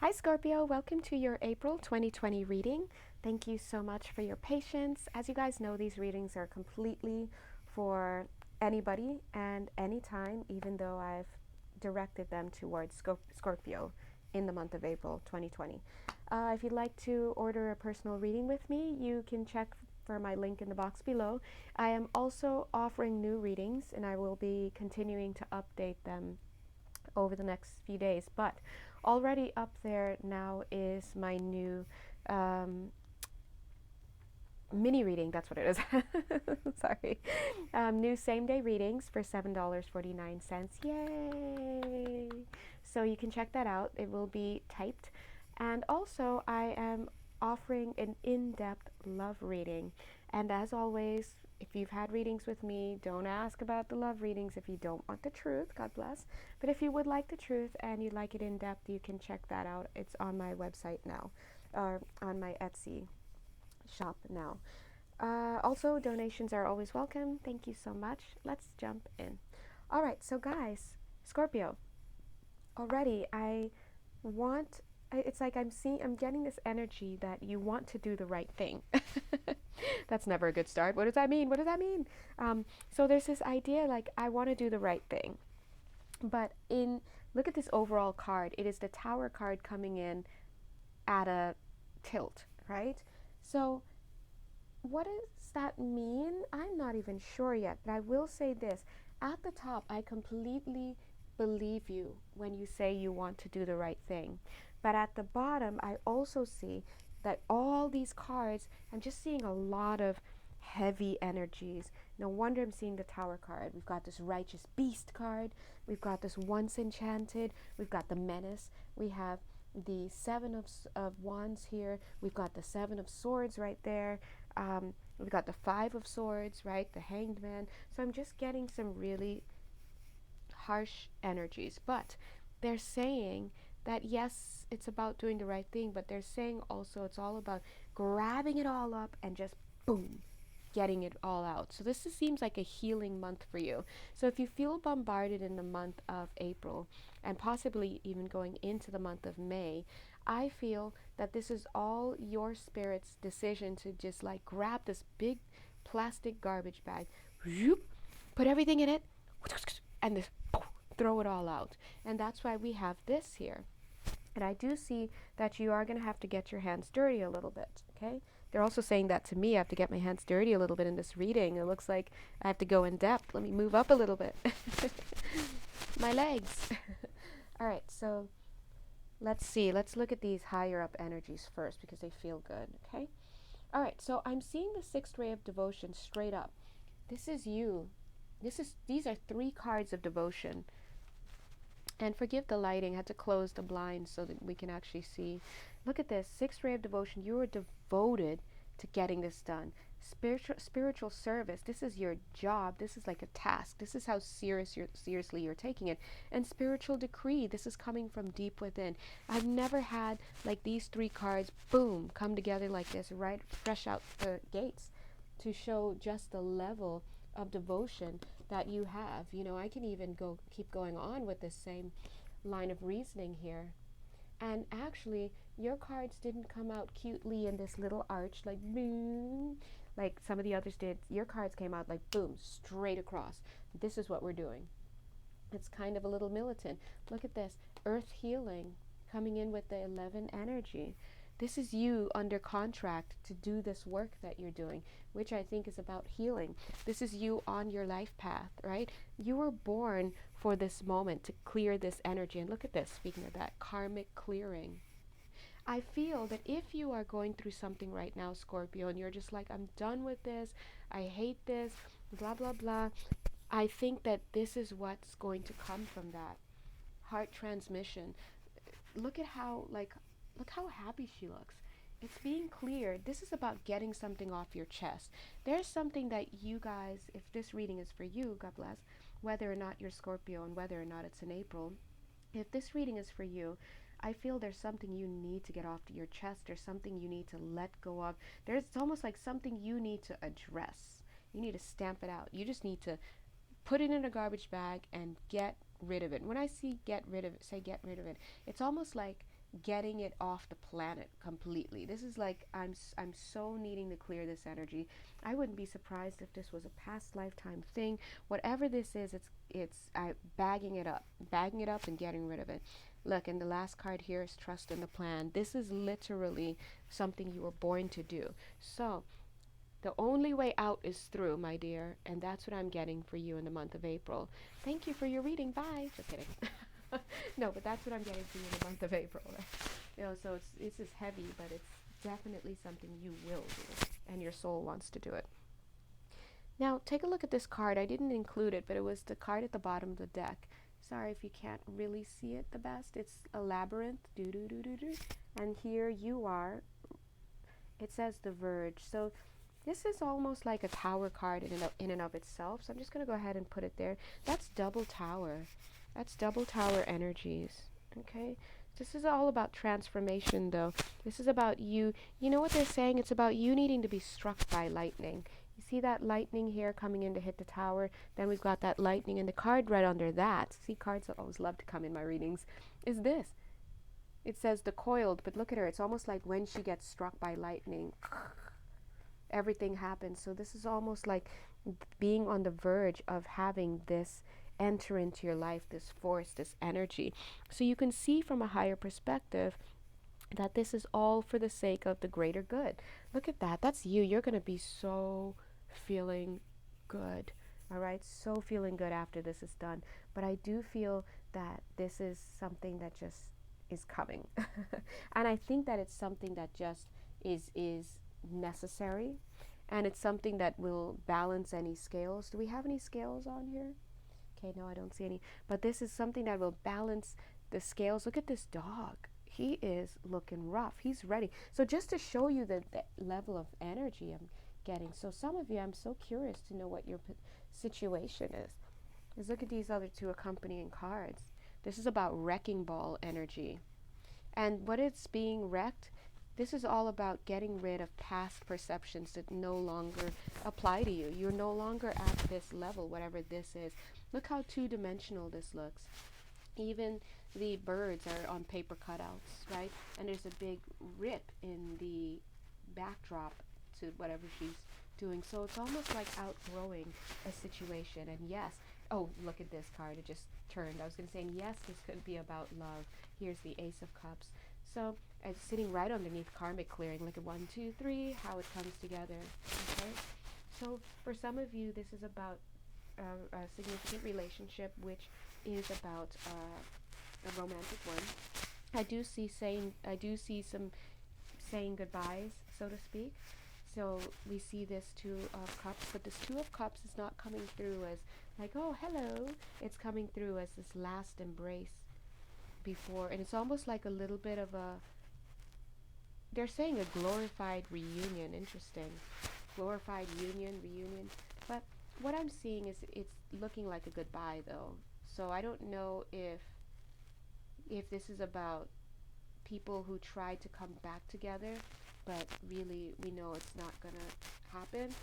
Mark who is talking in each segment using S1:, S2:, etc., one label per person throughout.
S1: Hi Scorpio, welcome to your April 2020 reading. Thank you so much for your patience. As you guys know, these readings are completely for anybody and anytime, even though I've directed them towards Scorpio in the month of April 2020. If you'd like to order a personal reading with me, you can check for my link in the box below. I am also offering new readings and I will be continuing to update them over the next few days, but already up there now is my new mini reading. That's what it is. Sorry. New same day readings for $7.49. Yay! So you can check that out. It will be typed. And also, I am offering an in-depth love reading. And as always, if you've had readings with me, don't ask about the love readings if you don't want the truth. God bless. But if you would like the truth and you'd like it in depth, you can check that out. It's on my website now, or on my Etsy shop now. Also, donations are always welcome. Thank you so much. Let's jump in. All right, so guys, Scorpio, already it's like I'm getting this energy that you want to do the right thing. That's never a good start. What does that mean? What does that mean? So there's this idea like I want to do the right thing. But look at this overall card. It is the Tower card coming in at a tilt, right? So what does that mean? I'm not even sure yet, but I will say this. At the top, I completely believe you when you say you want to do the right thing. But at the bottom, I also see that all these cards, I'm just seeing a lot of heavy energies. No wonder I'm seeing the Tower card. We've got this Righteous Beast card. We've got this Once Enchanted. We've got the Menace. We have the Seven of Wands here. We've got the Seven of Swords right there. We've got the Five of Swords, right? The Hanged Man. So I'm just getting some really harsh energies. But they're saying that yes, it's about doing the right thing, but they're saying also it's all about grabbing it all up and just boom, getting it all out. So this seems like a healing month for you. So if you feel bombarded in the month of April and possibly even going into the month of May, I feel that this is all your spirit's decision to just like grab this big plastic garbage bag, put everything in it, and this throw it all out. And that's why we have this here. And I do see that you are going to have to get your hands dirty a little bit, okay? They're also saying that to me. I have to get my hands dirty a little bit in this reading. It looks like I have to go in depth. Let me move up a little bit. My legs. All right, so let's see. Let's look at these higher up energies first because they feel good, okay? All right, so I'm seeing the sixth ray of devotion straight up. This is you. These are 3 cards of devotion. And forgive the lighting, I had to close the blinds so that we can actually see. Look at this, sixth ray of devotion. You are devoted to getting this done. Spiritual service, this is your job. This is like a task. This is how seriously you're taking it. And spiritual decree, this is coming from deep within. I've never had like these 3 cards, boom, come together like this, right fresh out the gates to show just the level of devotion that you have. You know, I can even keep going on with this same line of reasoning here. And actually, your cards didn't come out cutely in this little arch, like boom, like some of the others did. Your cards came out like boom, straight across. This is what we're doing. It's kind of a little militant. Look at this, earth healing coming in with the 11 energy. This is you under contract to do this work that you're doing, which I think is about healing. This is you on your life path, right? You were born for this moment to clear this energy. And look at this, speaking of that, karmic clearing. I feel that if you are going through something right now, Scorpio, and you're just like, I'm done with this, I hate this, blah, blah, blah, I think that this is what's going to come from that. Heart transmission. Look how happy she looks. It's being cleared. This is about getting something off your chest. There's something that you guys, if this reading is for you, God bless, whether or not you're Scorpio and whether or not it's in April, if this reading is for you, I feel there's something you need to get off to your chest. There's something you need to let go of. It's almost like something you need to address. You need to stamp it out. You just need to put it in a garbage bag and get rid of it. When I say get rid of it, it's almost like getting it off the planet completely. This is like I'm so needing to clear this energy. I wouldn't be surprised if this was a past lifetime thing. Whatever this is, it's bagging it up and getting rid of it. Look, and the last card here is trust in the plan. This is literally something you were born to do. So the only way out is through, my dear, and that's what I'm getting for you in the month of April. Thank you for your reading. Bye. Just kidding. No, but that's what I'm getting for you in the month of April. Right? So this is heavy, but it's definitely something you will do, and your soul wants to do it. Now, take a look at this card. I didn't include it, but it was the card at the bottom of the deck. Sorry if you can't really see it the best. It's a labyrinth. And here you are. It says the Verge. So this is almost like a tower card in and of itself. So I'm just going to go ahead and put it there. That's double tower. That's double tower energies. Okay? This is all about transformation, though. This is about you. You know what they're saying? It's about you needing to be struck by lightning. You see that lightning here coming in to hit the tower? Then we've got that lightning, and the card right under that, see, cards that always love to come in my readings, is this. It says the coiled, but look at her. It's almost like when she gets struck by lightning, everything happens. So this is almost like being on the verge of having this enter into your life, this force, this energy. So you can see from a higher perspective that this is all for the sake of the greater good. Look at that. That's you. You're going to be so feeling good. All right? So feeling good after this is done. But I do feel that this is something that just is coming. And I think that it's something that just is necessary. And it's something that will balance any scales. Do we have any scales on here? Okay, no, I don't see any. But this is something that will balance the scales. Look at this dog. He is looking rough. He's ready. So just to show you the level of energy I'm getting. So some of you, I'm so curious to know what your situation is. Because look at these other two accompanying cards. This is about wrecking ball energy. And what it's being wrecked, this is all about getting rid of past perceptions that no longer apply to you. You're no longer at this level, whatever this is. Look how two-dimensional this looks. Even the birds are on paper cutouts, right? And there's a big rip in the backdrop to whatever she's doing. So it's almost like outgrowing a situation. And yes, oh, look at this card. It just turned. I was going to say, yes, this could be about love. Here's the Ace of Cups. So it's sitting right underneath Karmic clearing. Look at 1, 2, 3, how it comes together. Okay? So for some of you, this is about a significant relationship, which is about a romantic one. I do see some saying goodbyes, so to speak. So we see this Two of Cups, but this Two of Cups is not coming through as like, oh, hello. It's coming through as this last embrace before, and it's almost like a little bit of a, they're saying a glorified reunion. Interesting. Glorified reunion. But what I'm seeing is it's looking like a goodbye, though. So I don't know if this is about people who tried to come back together, but really we know it's not gonna happen.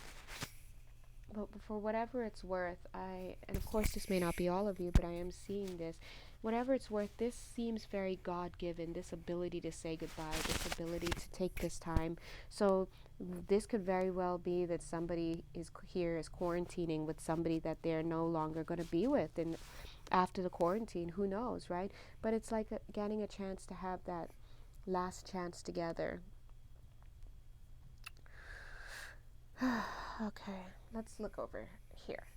S1: But for whatever it's worth, and of course this may not be all of you, but I am seeing this. Whatever it's worth, this seems very God-given, this ability to say goodbye, this ability to take this time. So this could very well be that somebody is quarantining with somebody that they're no longer going to be with, and after the quarantine, who knows, right? But it's like getting a chance to have that last chance together. Okay, let's look over here.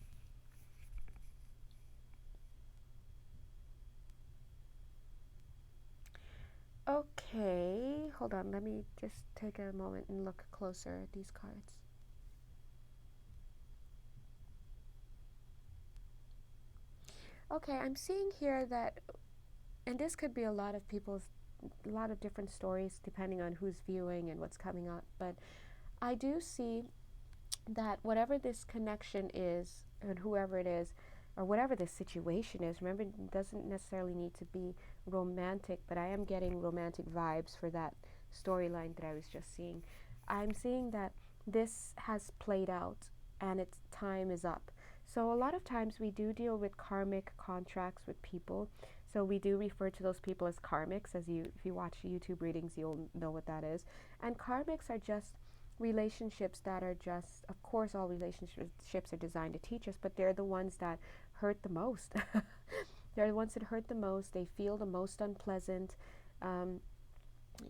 S1: Okay, hold on, let me just take a moment and look closer at these cards. Okay, I'm seeing here that, and this could be a lot of different stories depending on who's viewing and what's coming up, but I do see that whatever this connection is, and whoever it is, or whatever the situation is, remember, it doesn't necessarily need to be romantic, but I am getting romantic vibes for that storyline that I was just seeing. I'm seeing that this has played out and its time is up. So a lot of times we do deal with karmic contracts with people. So we do refer to those people as karmics. If you watch YouTube readings, you'll know what that is. And karmics are just relationships that are just, of course, all relationships are designed to teach us, but they're the ones that hurt the most. They're the ones that hurt the most. They feel the most unpleasant.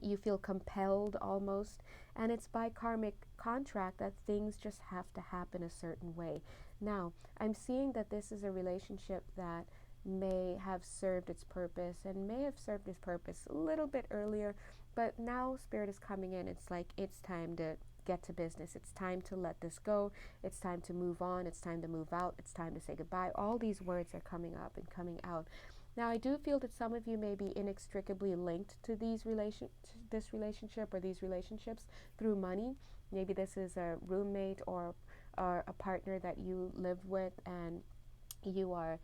S1: You feel compelled almost, and it's by karmic contract that things just have to happen a certain way. Now, I'm seeing that this is a relationship that may have served its purpose and may have served its purpose a little bit earlier, but now Spirit is coming in. It's like it's time to get to business. It's time to let this go. It's time to move on. It's time to move out. It's time to say goodbye. All these words are coming up and coming out. Now, I do feel that some of you may be inextricably linked to this relationship or these relationships through money. Maybe this is a roommate or a partner that you live with and you are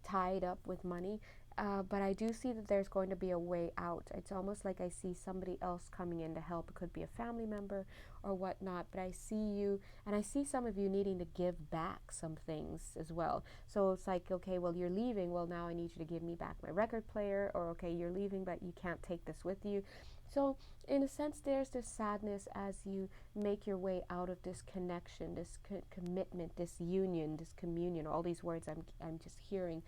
S1: tied up with money. But I do see that there's going to be a way out. It's almost like I see somebody else coming in to help. It could be a family member or whatnot, but I see you, and I see some of you needing to give back some things as well. So it's like, okay, well, you're leaving. Well, now I need you to give me back my record player, or okay, you're leaving, but you can't take this with you. So in a sense, there's this sadness as you make your way out of this connection, this commitment, this union, this communion, all these words I'm just hearing.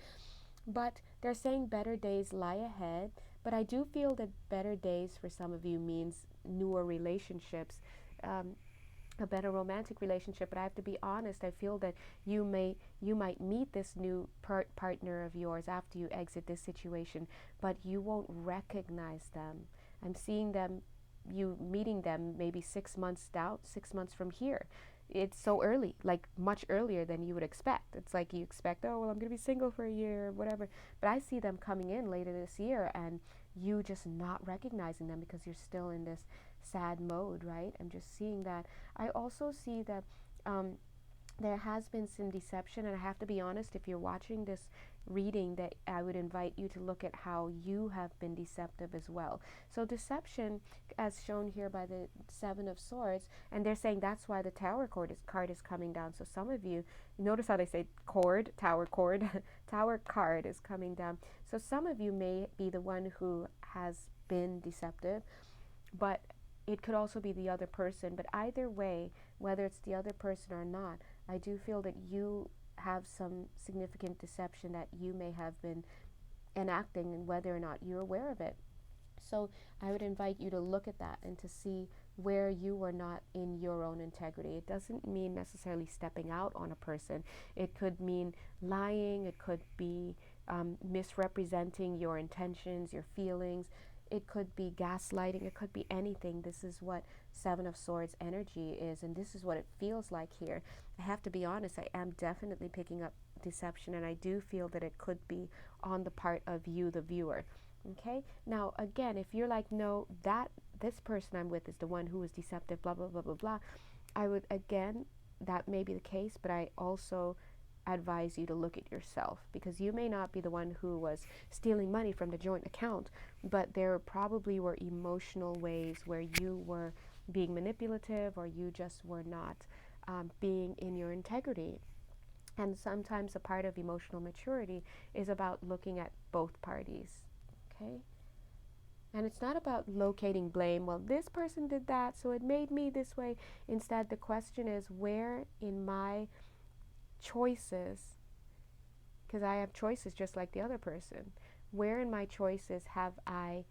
S1: But they're saying better days lie ahead. But I do feel that better days for some of you means newer relationships, a better romantic relationship. But I have to be honest, I feel that you might meet this new partner of yours after you exit this situation, but you won't recognize them. I'm seeing you meeting them maybe 6 months out, 6 months from here. It's so early, like much earlier than you would expect. It's like you expect, oh, well, I'm going to be single for a year or whatever. But I see them coming in later this year and you just not recognizing them because you're still in this sad mode, right? I'm just seeing that. I also see that there has been some deception, and I have to be honest, if you're watching this reading, that I would invite you to look at how you have been deceptive as well. So deception, as shown here by the Seven of Swords, and they're saying that's why the Tower card is coming down. So some of you, notice how they say tower card is coming down. So some of you may be the one who has been deceptive, but it could also be the other person. But either way, whether it's the other person or not, I do feel that you have some significant deception that you may have been enacting, and whether or not you're aware of it. So I would invite you to look at that and to see where you were not in your own integrity. It doesn't mean necessarily stepping out on a person. It could mean lying. It could be misrepresenting your intentions, your feelings. It could be gaslighting. It could be anything. This is what Seven of Swords energy is, and this is what it feels like here. I have to be honest, I am definitely picking up deception, and I do feel that it could be on the part of you, the viewer. Okay? Now, again, if you're like, no, this person I'm with is the one who is deceptive, blah, blah, blah, blah, blah, I would, again, that may be the case, but I also advise you to look at yourself, because you may not be the one who was stealing money from the joint account, but there probably were emotional ways where you were being manipulative, or you just were not being in your integrity. And sometimes a part of emotional maturity is about looking at both parties. Okay? And it's not about locating blame. Well, this person did that, so it made me this way. Instead, the question is, where in my choices, because I have choices just like the other person, where in my choices have I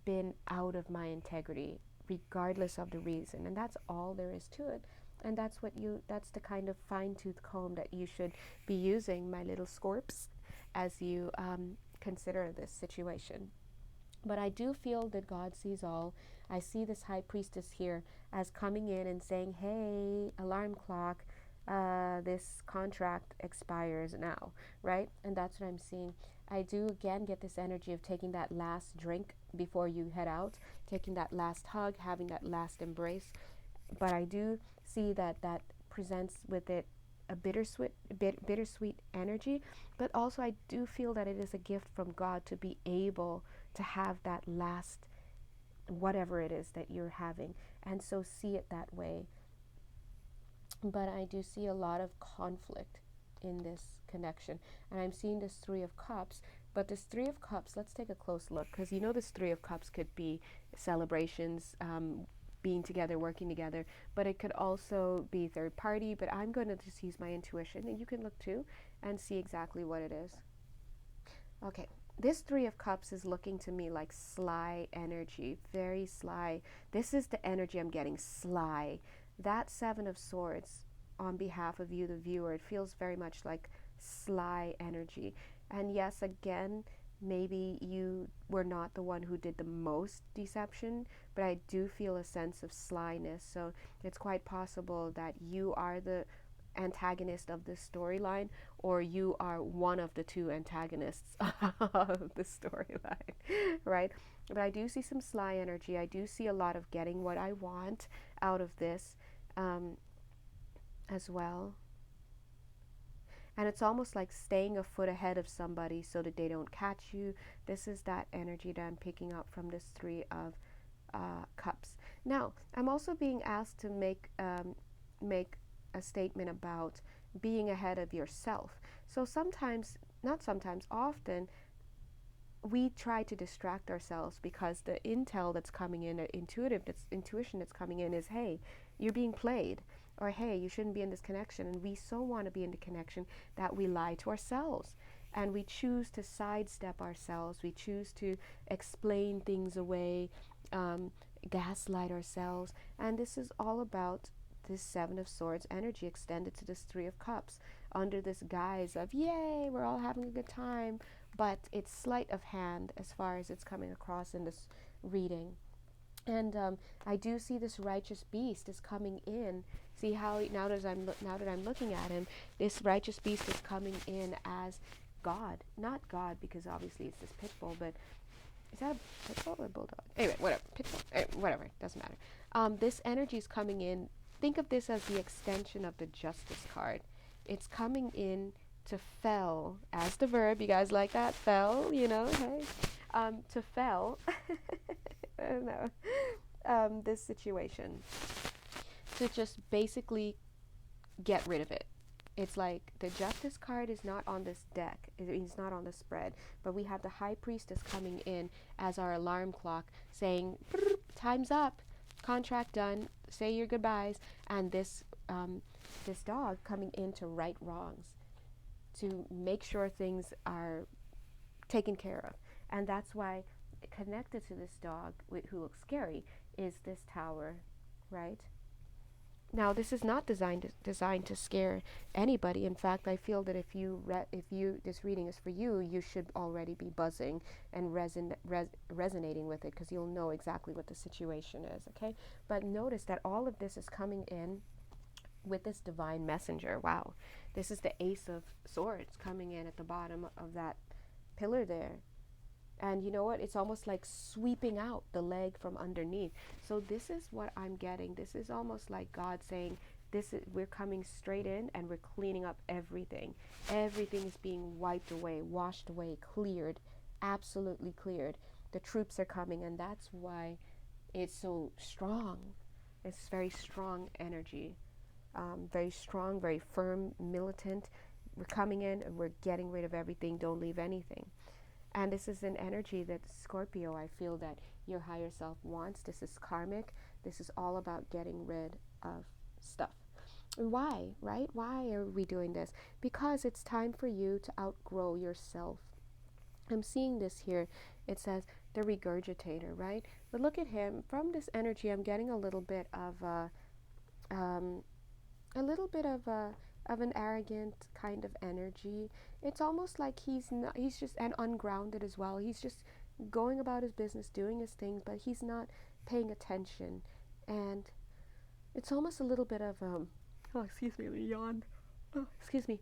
S1: been out of my integrity, regardless of the reason? And that's all there is to it. And that's the kind of fine-tooth comb that you should be using, my little Scorps, as you consider this situation. But I do feel that God sees all. I see this high priestess here as coming in and saying, hey, alarm clock, this contract expires now, right? And that's what I'm seeing. I do again get this energy of taking that last drink before you head out, taking that last hug, having that last embrace. But I do see that presents with it a bittersweet energy. But also I do feel that it is a gift from God to be able to have that last whatever it is that you're having. And so see it that way. But I do see a lot of conflict in this connection. And I'm seeing this Three of Cups, But this Three of Cups, let's take a close look, because you know this Three of Cups could be celebrations, being together, working together, but it could also be third party. But I'm going to just use my intuition, and you can look too and see exactly what it is. Okay, this Three of Cups is looking to me like sly energy, very sly. This is the energy I'm getting, sly. That Seven of Swords, on behalf of you, the viewer, it feels very much like sly energy. And yes, again, maybe you were not the one who did the most deception, but I do feel a sense of slyness. So it's quite possible that you are the antagonist of this storyline, or you are one of the two antagonists of the storyline, right? But I do see some sly energy. I do see a lot of getting what I want out of this, as well. And it's almost like staying a foot ahead of somebody so that they don't catch you. This is that energy that I'm picking up from this Three of Cups. Now, I'm also being asked to make a statement about being ahead of yourself. So sometimes, not sometimes, often, we try to distract ourselves because the intel that's coming in, the intuition that's coming in is, hey, you're being played, or hey, you shouldn't be in this connection. And we so want to be in the connection that we lie to ourselves, and we choose to sidestep ourselves. We choose to explain things away, gaslight ourselves. And this is all about this Seven of Swords energy extended to this Three of Cups under this guise of, yay, we're all having a good time. But it's sleight of hand as far as it's coming across in this reading. And I do see this righteous beast is coming in. See how now that I'm looking at him, this righteous beast is coming in as God, not God, because obviously it's this pit bull. But is that a pit bull or a bulldog? Anyway, whatever, pit bull, whatever, doesn't matter. This energy is coming in. Think of this as the extension of the Justice card. It's coming in to fell, as the verb. You guys like that? Fell, hey. To fell. I don't know. This situation. To just basically get rid of it. It's like the Justice card is not on this deck. It's not on the spread. But we have the High Priestess coming in as our alarm clock saying, time's up. Contract done. Say your goodbyes. And this dog coming in to right wrongs, to make sure things are taken care of. And that's why connected to this dog, who looks scary, is this tower, right? Now, this is not designed to scare anybody. In fact, I feel that if this reading is for you, you should already be buzzing and resonating with it, because you'll know exactly what the situation is, okay? But notice that all of this is coming in with this divine messenger. Wow. This is the Ace of Swords coming in at the bottom of that pillar there. And you know what? It's almost like sweeping out the leg from underneath. So this is what I'm getting. This is almost like God saying, we're coming straight in and we're cleaning up everything. Everything is being wiped away, washed away, cleared, absolutely cleared. The troops are coming, and that's why it's so strong. It's very strong energy. Very strong, very firm, militant. We're coming in and we're getting rid of everything. Don't leave anything. And this is an energy that Scorpio, I feel that your higher self wants. This is karmic. This is all about getting rid of stuff. Why, right? Why are we doing this? Because it's time for you to outgrow yourself. I'm seeing this here. It says the regurgitator, right? But look at him. From this energy, I'm getting a little bit of an arrogant kind of energy. It's almost like he's just, and ungrounded as well. He's just going about his business, doing his thing, but he's not paying attention. And it's almost a little bit of excuse me, let me yawn. Excuse me.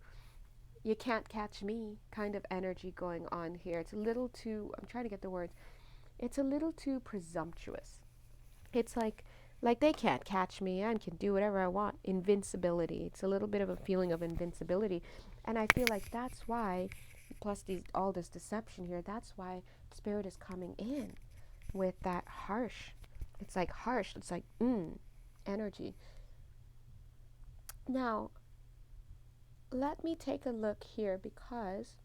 S1: You can't catch me kind of energy going on here. It's a little too, I'm trying to get the words. It's a little too presumptuous. It's like they can't catch me. I can do whatever I want. Invincibility. It's a little bit of a feeling of invincibility. And I feel like that's why, plus all this deception here, that's why Spirit is coming in with that harsh. It's like harsh. It's like, energy. Now, let me take a look here, because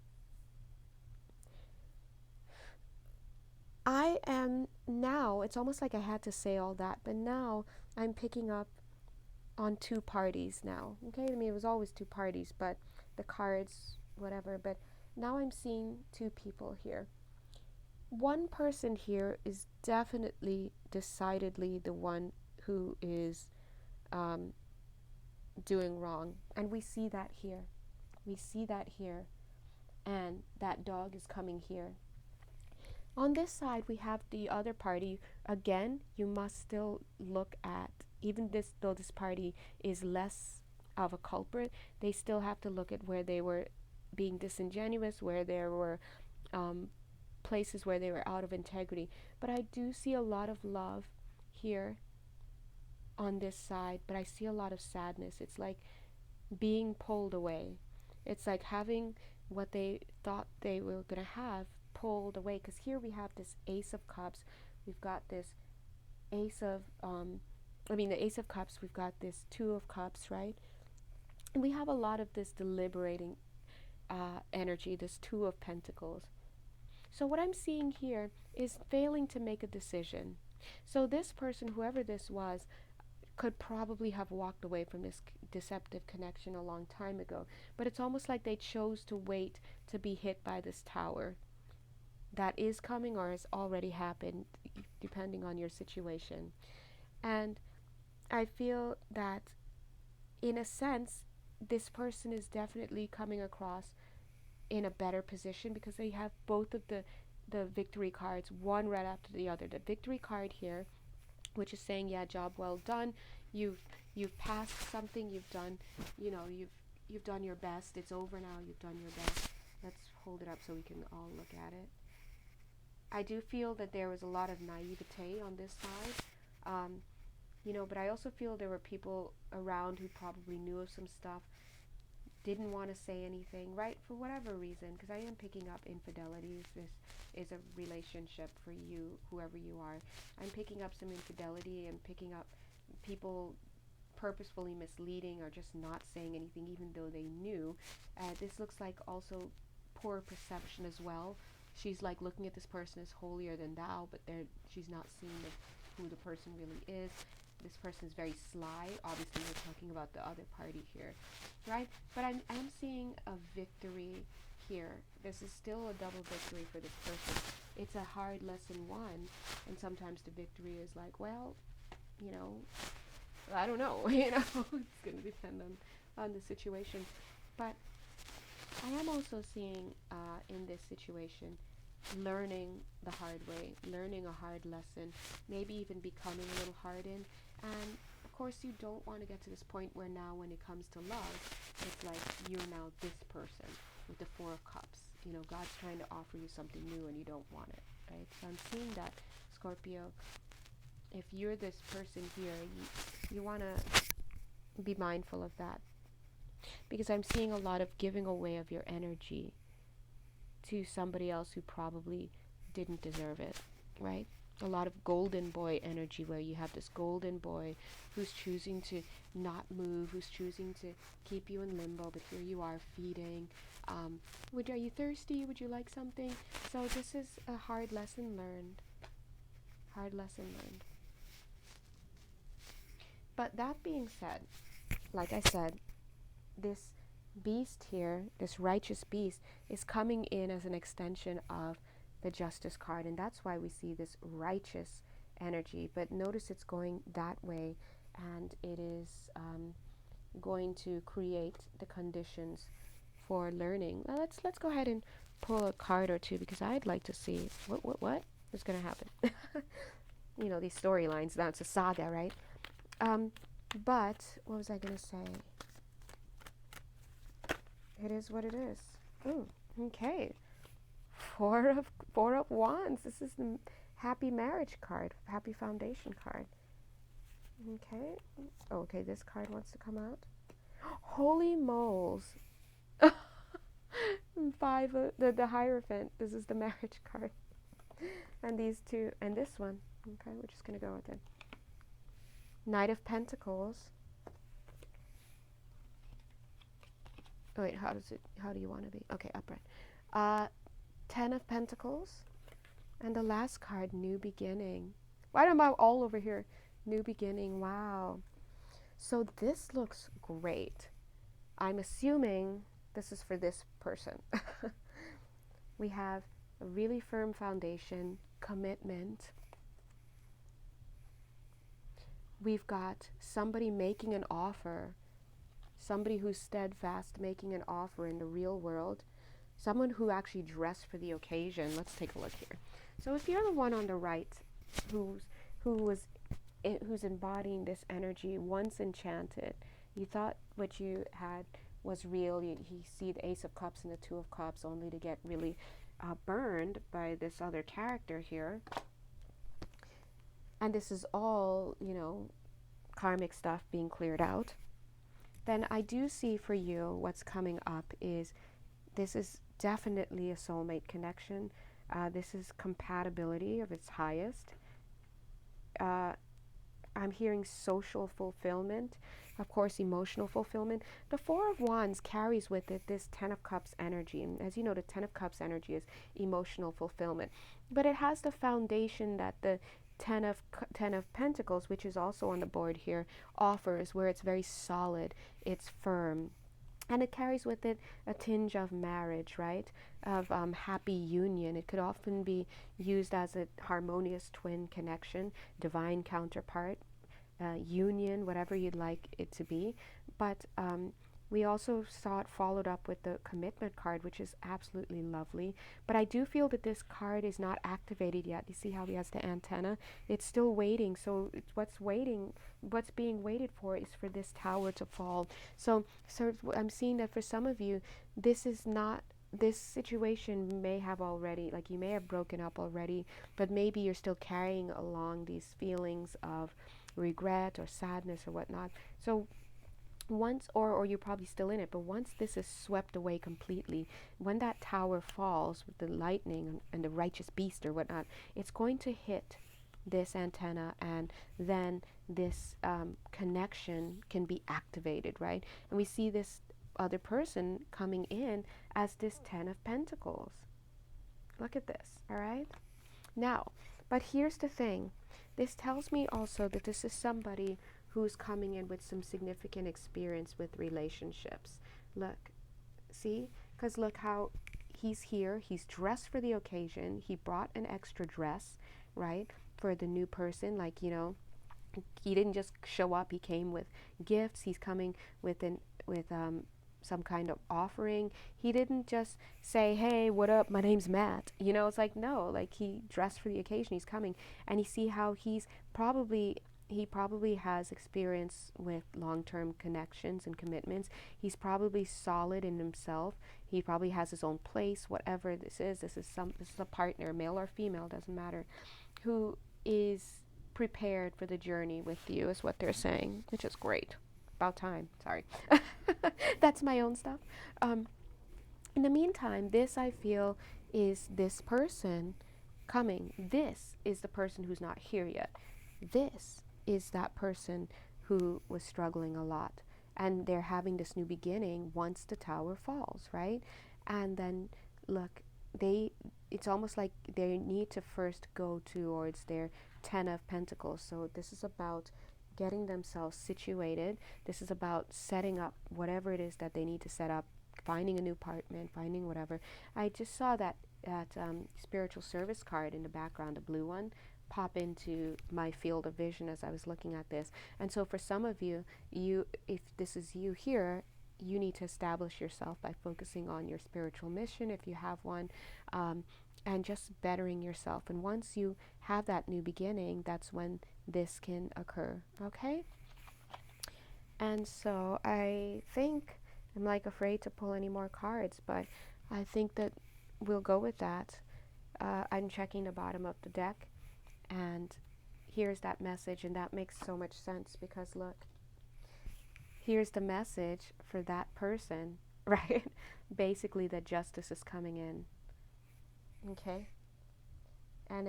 S1: I am now, it's almost like I had to say all that, but now I'm picking up on two parties now. Okay, I mean, it was always two parties, but the cards, whatever, but now I'm seeing two people here. One person here is definitely, decidedly the one who is doing wrong. And we see that here. We see that here. And that dog is coming here. On this side, we have the other party. Again, you must still look at, even this, though this party is less of a culprit, they still have to look at where they were being disingenuous, where there were places where they were out of integrity. But I do see a lot of love here on this side, but I see a lot of sadness. It's like being pulled away. It's like having what they thought they were going to have pulled away, because here we have this Ace of Cups, we've got this Ace of the Ace of Cups, we've got this Two of Cups, right? And we have a lot of this deliberating energy, this Two of Pentacles. So what I'm seeing here is failing to make a decision. So this person, whoever this was, could probably have walked away from this deceptive connection a long time ago, but it's almost like they chose to wait to be hit by this tower that is coming or has already happened, depending on your situation. And I feel that, in a sense, this person is definitely coming across in a better position because they have both of the victory cards, one right after the other. The victory card here, which is saying, yeah, job well done. You've passed something. You've done, you've done your best. It's over now. You've done your best. Let's hold it up so we can all look at it. I do feel that there was a lot of naivete on this side, but I also feel there were people around who probably knew of some stuff, didn't want to say anything, right, for whatever reason, because I am picking up infidelity. This is a relationship for you, whoever you are. I'm picking up some infidelity and picking up people purposefully misleading or just not saying anything even though they knew. This looks like also poor perception as well. She's like looking at this person as holier than thou, but she's not seeing who the person really is. This person is very sly. Obviously, we're talking about the other party here, right? But I'm seeing a victory here. This is still a double victory for this person. It's a hard lesson won, and sometimes the victory is like, well, I don't know, it's going to depend on the situation. But I am also seeing in this situation learning the hard way, learning a hard lesson, maybe even becoming a little hardened. And of course you don't want to get to this point where now when it comes to love, it's like you're now this person with the Four of Cups. God's trying to offer you something new and you don't want it, right? So I'm seeing that, Scorpio, if you're this person here, you want to be mindful of that. Because I'm seeing a lot of giving away of your energy to somebody else who probably didn't deserve it, right? A lot of golden boy energy where you have this golden boy who's choosing to not move, who's choosing to keep you in limbo, but here you are feeding. Are you thirsty? Would you like something? So this is a hard lesson learned. Hard lesson learned. But that being said, like I said, this beast here, this righteous beast, is coming in as an extension of the Justice card, and that's why we see this righteous energy. But notice it's going that way, and it is going to create the conditions for learning. Well, let's go ahead and pull a card or two, because I'd like to see what is going to happen. These storylines, now it's a saga, right? But what was I going to say? It is what it is. Oh, okay. Four of Wands. This is the happy marriage card, happy foundation card. Okay. Oh, okay, this card wants to come out. Holy moles. Five, the Hierophant. This is the marriage card. And these two, and this one. Okay, we're just going to go with it. Knight of Pentacles. Oh, wait, how do you want to be? Okay, upright. 10 of Pentacles. And the last card, New Beginning. Why am I all over here? New Beginning, wow. So this looks great. I'm assuming this is for this person. We have a really firm foundation, commitment. We've got somebody making an offer, somebody who's steadfast making an offer in the real world, someone who actually dressed for the occasion. Let's take a look here. So if you're the one on the right who's embodying this energy, once enchanted, you thought what you had was real. You see the Ace of Cups and the Two of Cups, only to get really burned by this other character here. And this is all, karmic stuff being cleared out. Then I do see for you what's coming up is this is definitely a soulmate connection. This is compatibility of its highest. I'm hearing social fulfillment, of course, emotional fulfillment. The Four of Wands carries with it this Ten of Cups energy. And as you know, the Ten of Cups energy is emotional fulfillment. But it has the foundation that the Ten of Pentacles, which is also on the board here, offers, where it's very solid, it's firm. And it carries with it a tinge of marriage, right? Of happy union. It could often be used as a harmonious twin connection, divine counterpart, union, whatever you'd like it to be. But we also saw it followed up with the commitment card, which is absolutely lovely. But I do feel that this card is not activated yet. You see how he has the antenna? It's still waiting. So what's being waited for is for this tower to fall. So I'm seeing that for some of you, this situation may have already, like you may have broken up already, but maybe you're still carrying along these feelings of regret or sadness or whatnot. So once, or you're probably still in it, but once this is swept away completely, when that tower falls with the lightning and the righteous beast or whatnot, it's going to hit this antenna, and then this connection can be activated, right? And we see this other person coming in as this Ten of Pentacles. Look at this, all right? Now, but here's the thing. This tells me also that this is somebody who's coming in with some significant experience with relationships. Look, see? Because look how he's here. He's dressed for the occasion. He brought an extra dress, right, for the new person. Like, he didn't just show up. He came with gifts. He's coming with some kind of offering. He didn't just say, hey, what up, my name's Matt. It's like, no, like he dressed for the occasion. He's coming. And you see how he probably has experience with long-term connections and commitments. He's probably solid in himself. He probably has his own place, whatever this is. This is a partner, male or female, doesn't matter, who is prepared for the journey with you, is what they're saying, which is great. About time. Sorry. That's my own stuff. In the meantime, this I feel is this person coming. This is the person who's not here yet. This is that person who was struggling a lot. And they're having this new beginning once the tower falls, right? And then, look, it's almost like they need to first go towards their Ten of Pentacles. So this is about getting themselves situated. This is about setting up whatever it is that they need to set up, finding a new apartment, finding whatever. I just saw that spiritual service card in the background, the blue one, pop into my field of vision as I was looking at this. And so for some of you, if this is you here, you need to establish yourself by focusing on your spiritual mission, if you have one, and just bettering yourself. And once you have that new beginning, that's when this can occur, okay? And so I think, I'm like afraid to pull any more cards, but I think that we'll go with that. I'm checking the bottom of the deck, and here's that message, and that makes so much sense because look, here's the message for that person, right? Basically that justice is coming in, okay? And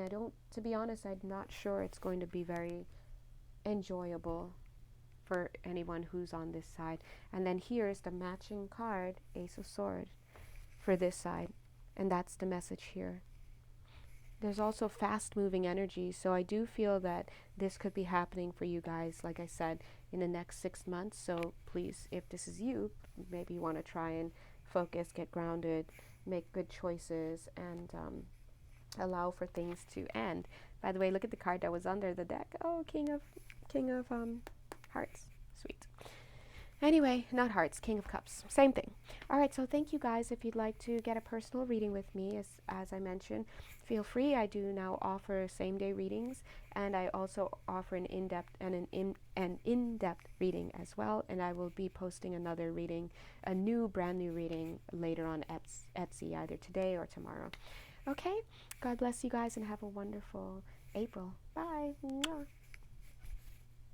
S1: to be honest, I'm not sure it's going to be very enjoyable for anyone who's on this side. And then here's the matching card, Ace of Swords, for this side. And that's the message here. there's also fast moving energy. So I do feel that this could be happening for you guys, like I said, in the next 6 months. So please, if this is you, maybe you want to try and focus, get grounded, make good choices, and allow for things to end. By the way, look at the card that was under the deck. Oh, King of Hearts. Sweet. Anyway, not hearts, King of Cups. Same thing. All right, so thank you guys. If you'd like to get a personal reading with me, as I mentioned, feel free. I do now offer same-day readings, and I also offer an in-depth and an in-depth reading as well. And I will be posting another reading, a brand new reading later on Etsy, either today or tomorrow. Okay, God bless you guys and have a wonderful April. Bye. Mwah.